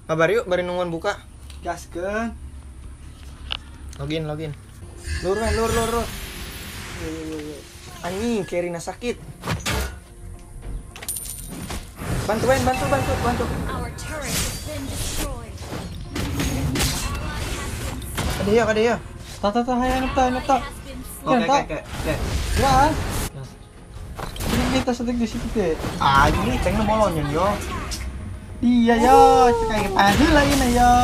Kabar yuk, bari nungguan buka. Gaskeun. Login. Lur. Anjing, Kerina sakit. Bantu. Our turret has been destroyed. Kada ya. Tata hayang nepta. Has been slain. Oke. Wah. Ini kita setik di situ teh. Ini cengna molonnya yo. Iya yo, kayak panggil lagi nih yo.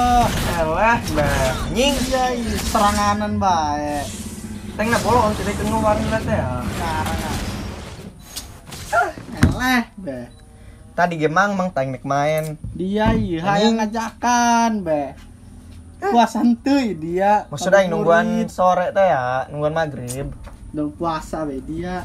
Elah, nying. Iya, seranganan bae. Cengna bolon sudah tengah warna teh ya. Sekarang. Eleh, be. Tadi gemang mang tang nek main. Dia hayang ngajakan, be. Puasa henteu dia. Maksudnya nungguan sore teh ya, nungguan maghrib. Udah puasa be dia.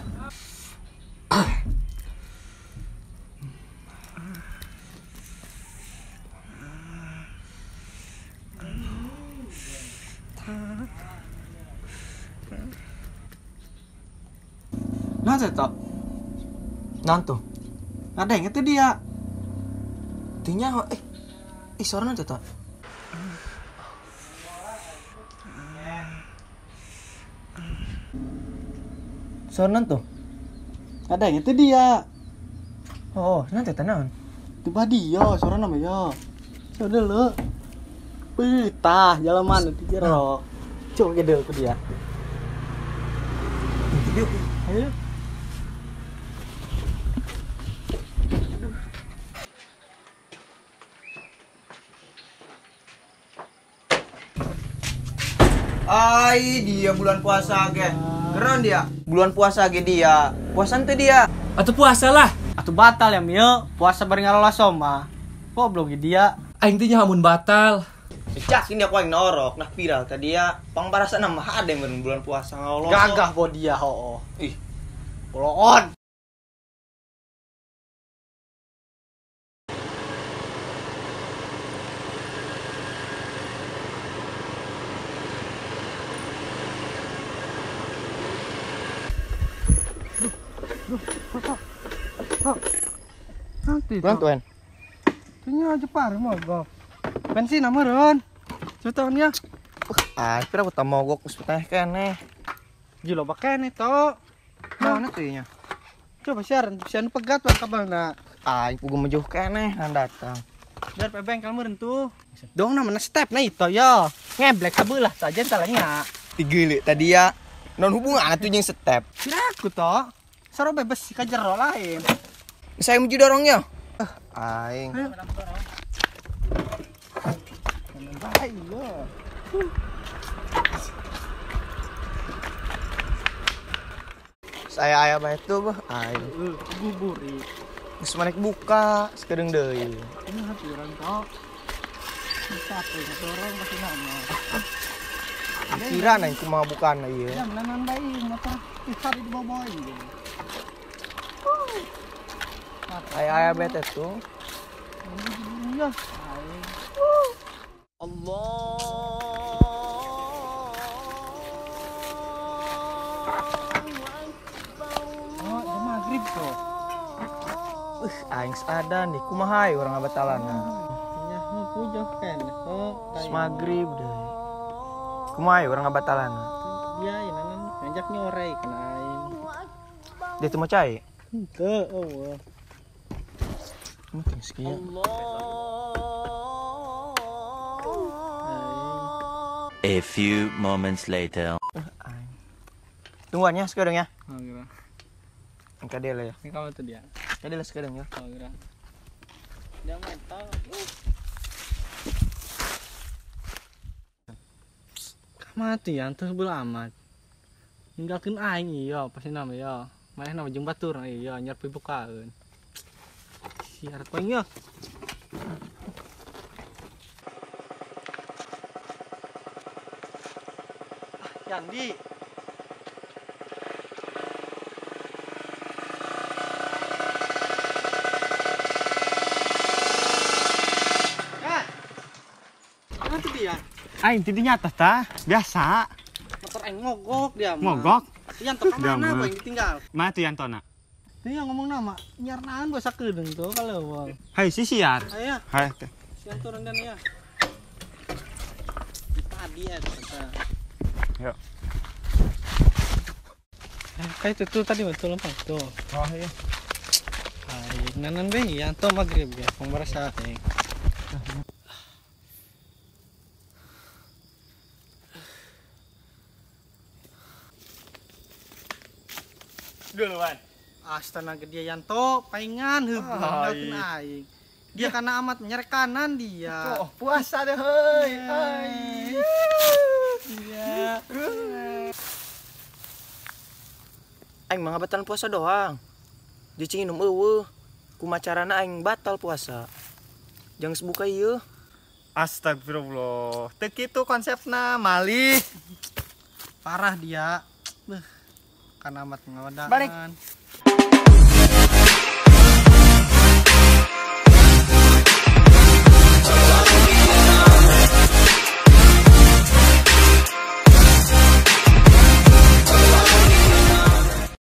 Nah, Zeto. Nantu. Ada yang itu dia. Tinya suara nanti tak. Suara nanti. Ada yang itu dia. Oh, nanti tenan. Itu dia, suara nama ya. Suara dulu. Pitah, jalan mana tuh jero. Coba gede ke dia. Yuk. Ayo. Dia bulan puasa ge. Keren dia. Bulan puasa ge dia. Puasan teh dia. Atau puasa lah. Atuh batal ya Mio. Puasa bareng ngalola soma. Kok belum dia? Aing teh nya hamun batal. Cak ini aku yang norok nah viral tadi ya. Pangbarasa nama ada yang bulan puasa ngolong. Gagah bo dia ho. Ih, Poloon. Nanti bantuan. Tunya Jepar mogok. Bensin amareun. Contohnya. Kira aku tak mogok us teh keneh. Gila bakene to. Mana tuh nya? Coba siaran pegat bang kabalna. Pugu menjauh keneh nan datang. Biar pe bengkel meureun tuh. Dong namanya step na itu ya. Ngeblek kabeulah saja talanya. Tigeuleuk tadi ya. Non hubungan atuh jeung step. Aku to. Saro bebas ka jero lain. Saya menuju dorongnya. Aing. Ayo. Saya ayah bae tuh bah. Aing. Guburi. Geus manek buka, sakedeung deui. Ini haturan to. Bisa tuh dorong kasih nama. Kira nang kumaha bukan ieu. Ya menanan bae motor pisah di bawah ini. Ayah bae tuh. Iya. Oh, jam maghrib tuh. Aing sada nih kumaha urang ngabatalana. Nya pujo kan. Oh, Maghrib deui. Kumaha urang ngabatalana. iya nanan ngajak nyorei kana aing. Dia tuh mau cai. Henteu eueuh. Mungkin sekian. A few moments later. Tungguannya sekarang ya. Oh, kira. Angka dia lah ya. Ini kamu tuh dia. Dia lah sekarang ya. Oh, kira. Dia mental. Mati ya, tuh bela amat. Ninggalkeun aing iya, pasti nama ya. Maneh nama jeung batur iya, nyar pibukaeun. Siar poing ya. Yandi. Mana tuh dia? Aing teh nyata tah, biasa. Motor aing ngogok dia mah. Mogok. Yang tok Dia mana mah. yang ditinggal? Mana tuh Yantona? Dia ngomong nama, nyarnaan bahasa keudeng tuh kalau wong. Hai si siar. Aya, Hai teh. Yang turun dan ya. Tadi ya kata. Yuk. Kayak itu tuh tadi betul lempang tuh. Oh iya. Hai, nanan be ya to maghrib ya, pembarasa teh. Duluan. Astana gede Yanto, paingan heubeung ninggalkeun aing. Dia karena amat menyerek kanan dia. Oh, puasa deh heuy. Iya. Aing mah ngabatan puasa doang. Di Cinginum eueuh. Kumacarana aing batal puasa. Jangan sebuka ieu. Astagfirullah. Teu kitu konsepna malih. Parah dia. Beuh. Karena amat ngawadangan. Balik.